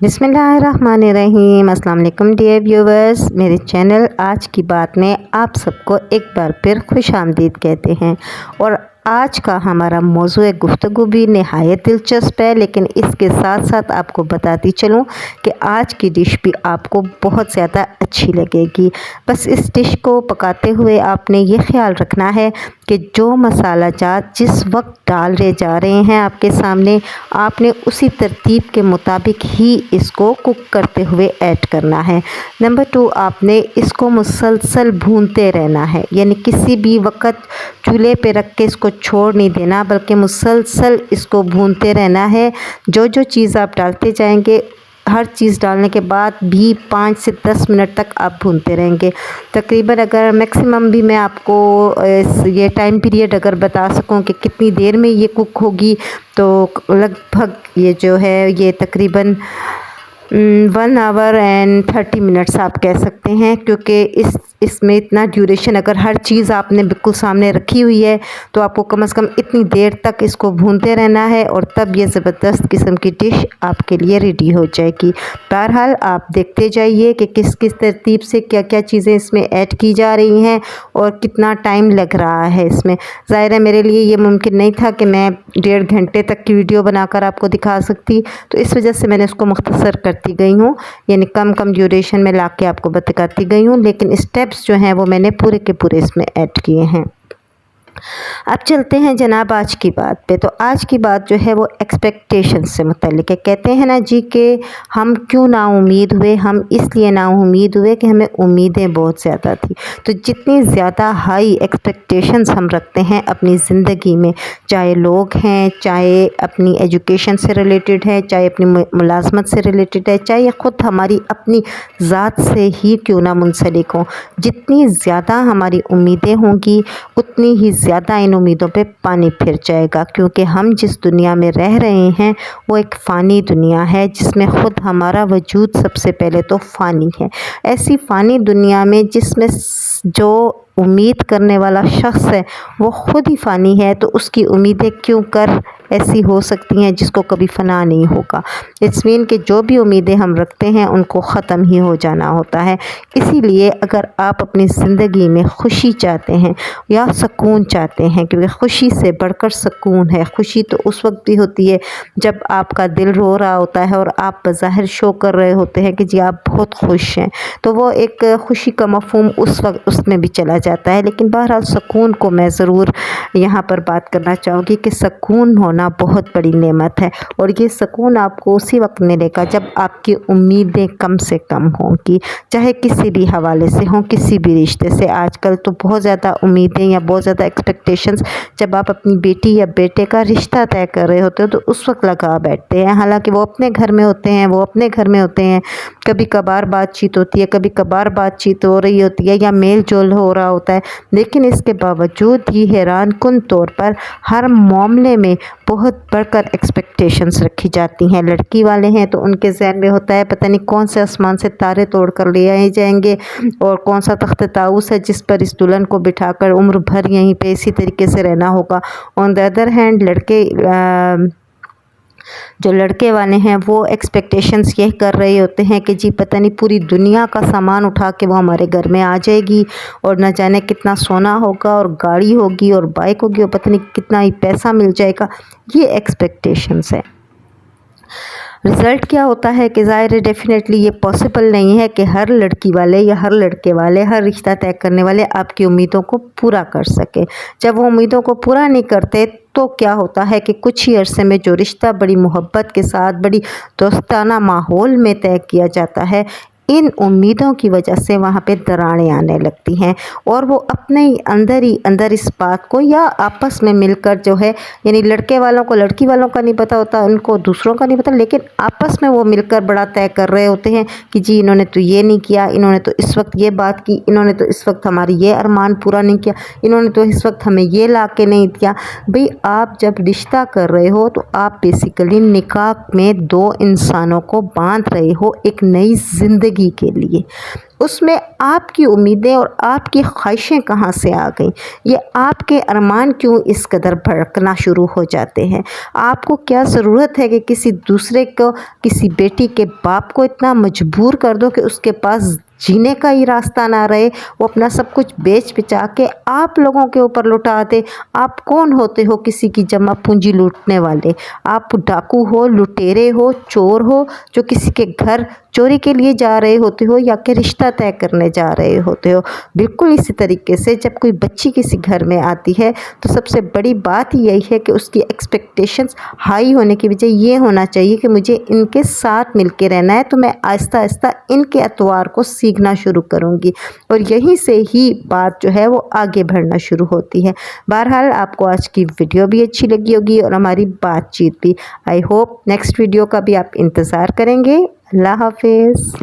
बिस्मिल्लाहिर्रहमानिर्रहीम। अस्सलाम वालेकुम डियर व्यूवर्स, मेरे चैनल आज की बात में आप सबको एक बार फिर खुश आमदीद कहते हैं। और आज का हमारा मौज़ू गुफ्तगू भी नहायत दिलचस्प है, लेकिन इसके साथ साथ आपको बताती चलूँ कि आज की डिश भी आपको बहुत ज़्यादा अच्छी लगेगी। बस इस डिश को पकाते हुए आपने ये ख्याल रखना है कि जो मसाला जात जिस वक्त डाल जा रहे हैं आपके सामने, आपने उसी तरतीब के मुताबिक ही इसको कुक करते हुए ऐड करना है। नंबर 2, आपने इसको मुसलसल भूनते रहना है, यानी किसी भी वक्त चूल्हे पे रख के इसको छोड़ नहीं देना, बल्कि मुसलसल इसको भूनते रहना है। जो जो चीज़ आप डालते जाएंगे, हर चीज़ डालने के बाद भी 5 से 10 मिनट तक आप भूनते रहेंगे। तकरीबन अगर मैक्सिमम भी मैं आपको ये टाइम पीरियड अगर बता सकूं कि कितनी देर में ये कुक होगी, तो लगभग ये जो है ये तकरीबन 1 आवर एंड 30 मिनट्स आप कह सकते हैं, क्योंकि इसमें इतना ड्यूरेशन अगर हर चीज़ आपने बिल्कुल सामने रखी हुई है तो आपको कम से कम इतनी देर तक इसको भूनते रहना है, और तब ये ज़बरदस्त किस्म की डिश आपके लिए रेडी हो जाएगी। बहरहाल आप देखते जाइए कि किस किस तरतीब से क्या क्या चीज़ें इसमें ऐड की जा रही हैं और कितना टाइम लग रहा है इसमें। ज़ाहिर है मेरे लिए ये मुमकिन नहीं था कि मैं 1.5 घंटे तक की वीडियो बनाकर आपको दिखा सकती, तो इस वजह से मैंने इसको मुख्तसर करती गई हूँ, यानी कम कम ड्यूरेशन में ला के आपको बताती गई हूँ, लेकिन स्टेप्स जो हैं वो मैंने पूरे के पूरे इसमें ऐड किए हैं। अब चलते हैं जनाब आज की बात पे। तो आज की बात जो है वो एक्सपेक्टेशन से मुतल्लिक है। कहते हैं ना जी कि हम क्यों नाउम्मीद हुए, हम इसलिए नाउम्मीद हुए कि हमें उम्मीदें बहुत ज़्यादा थी। तो जितनी ज़्यादा हाई एक्सपेक्टेशंस हम रखते हैं अपनी ज़िंदगी में, चाहे लोग हैं, चाहे अपनी एजुकेशन से रिलेटेड है, चाहे अपनी मुलाजमत से रिलेटेड है, चाहे ख़ुद हमारी अपनी ज़ात से ही क्यों ना मुंसलिक हों, जितनी ज़्यादा हमारी उम्मीदें होंगी उतनी ही ज़्यादा इन उम्मीदों पे पानी फिर जाएगा। क्योंकि हम जिस दुनिया में रह रहे हैं वो एक फ़ानी दुनिया है, जिसमें ख़ुद हमारा वजूद सबसे पहले तो फ़ानी है। ऐसी फ़ानी दुनिया में जिसमें जो उम्मीद करने वाला शख्स है वो ख़ुद ही फ़ानी है, तो उसकी उम्मीदें क्यों कर ऐसी हो सकती हैं जिसको कभी फ़ना नहीं होगा। इट्स मीन कि जो भी उम्मीदें हम रखते हैं उनको ख़त्म ही हो जाना होता है। इसीलिए अगर आप अपनी ज़िंदगी में खुशी चाहते हैं या सुकून चाहते हैं, क्योंकि खुशी से बढ़कर सुकून है। खुशी तो उस वक्त भी होती है जब आपका दिल रो रहा होता है और आप बज़ाहिर शो कर रहे होते हैं कि जी आप बहुत खुश हैं, तो वो एक खुशी का मफ़हूम उस वक्त उसमें भी चला जाता है। लेकिन बहरहाल सुकून को मैं ज़रूर यहाँ पर बात करना चाहूँगी कि सुकून होना बहुत बड़ी नेमत है, और ये सुकून आपको उसी वक्त मिलेगा जब आपकी उम्मीदें कम से कम होंगी, चाहे किसी भी हवाले से हों, किसी भी रिश्ते से। आजकल तो बहुत ज़्यादा उम्मीदें या बहुत ज़्यादा एक्सपेक्टेशंस जब आप अपनी बेटी या बेटे का रिश्ता तय कर रहे होते हो तो उस वक्त लगा बैठते हैं। हालांकि वो अपने घर में होते हैं, वो अपने घर में होते हैं, कभी कभार बातचीत होती है, कभी कभार बातचीत हो रही होती है या मेल जोल हो रहा होता है, लेकिन इसके बावजूद ही हैरान कुन तौर पर हर मामले में बहुत बढ़कर एक्सपेक्टेशंस रखी जाती हैं। लड़की वाले हैं तो उनके जहन में होता है पता नहीं कौन से आसमान से तारे तोड़ कर ले आए जाएंगे, और कौन सा तख्त ताऊस है जिस पर इस दुल्हन को बिठाकर उम्र भर यहीं पे इसी तरीके से रहना होगा। ऑन द अदर हैंड जो लड़के वाले हैं वो एक्सपेक्टेशंस ये कर रहे होते हैं कि जी पता नहीं पूरी दुनिया का सामान उठा के वो हमारे घर में आ जाएगी, और न जाने कितना सोना होगा और गाड़ी होगी और बाइक होगी और पता नहीं कितना ही पैसा मिल जाएगा। ये एक्सपेक्टेशंस है। रिज़ल्ट क्या होता है कि ज़ाहिर है डेफिनेटली ये पॉसिबल नहीं है कि हर लड़की वाले या हर लड़के वाले, हर रिश्ता तय करने वाले आपकी उम्मीदों को पूरा कर सके। जब वो उम्मीदों को पूरा नहीं करते तो क्या होता है कि कुछ ही अरसे में जो रिश्ता बड़ी मोहब्बत के साथ, बड़ी दोस्ताना माहौल में तय किया जाता है, इन उम्मीदों की वजह से वहाँ पे दरारें आने लगती हैं, और वो अपने ही अंदर इस बात को या आपस में मिलकर जो है, यानी लड़के वालों को लड़की वालों का नहीं पता होता, उनको दूसरों का नहीं पता, लेकिन आपस में वो मिलकर बड़ा तय कर रहे होते हैं कि जी इन्होंने तो ये नहीं किया, इन्होंने तो इस वक्त ये बात की, इन्होंने तो इस वक्त हमारी ये अरमान पूरा नहीं किया, इन्होंने तो इस वक्त हमें ये ला के नहीं दिया। भाई आप जब रिश्ता कर रहे हो तो आप बेसिकली निकाह में 2 इंसानों को बांध रहे हो, एक नई ज़िंदगी زندگی کے لیے، اس میں آپ کی امیدیں اور آپ کی خواہشیں کہاں سے آ گئیں؟ یہ آپ کے ارمان کیوں اس قدر بھڑکنا شروع ہو جاتے ہیں؟ آپ کو کیا ضرورت ہے کہ کسی دوسرے کو، کسی بیٹی کے باپ کو اتنا مجبور کر دو کہ اس کے پاس جینے کا ہی راستہ نہ رہے، وہ اپنا سب کچھ بیچ بچا کے آپ لوگوں کے اوپر لٹا دے؟ آپ کون ہوتے ہو کسی کی جمع پونجی لوٹنے والے؟ آپ ڈاکو ہو، لٹیرے ہو، چور ہو، جو کسی کے گھر چوری کے لیے جا رہے ہوتے ہو یا کہ رشتہ طے کرنے جا رہے ہوتے ہو؟ بالکل اسی طریقے سے جب کوئی بچی کسی گھر میں آتی ہے تو سب سے بڑی بات یہی ہے کہ اس کی ایکسپیکٹیشنز ہائی ہونے کی بجائے یہ ہونا چاہیے کہ مجھے ان کے ساتھ مل کے رہنا ہے، تو میں آہستہ آہستہ ان کے اطوار کو سیکھنا شروع کروں گی، اور یہیں سے ہی بات جو ہے وہ آگے بڑھنا شروع ہوتی ہے۔ بہرحال آپ کو آج کی ویڈیو بھی اچھی لگی ہوگی اور ہماری بات چیت بھی۔ آئی ہوپ نیکسٹ ویڈیو کا بھی آپ انتظار کریں گے۔ اللہ حافظ۔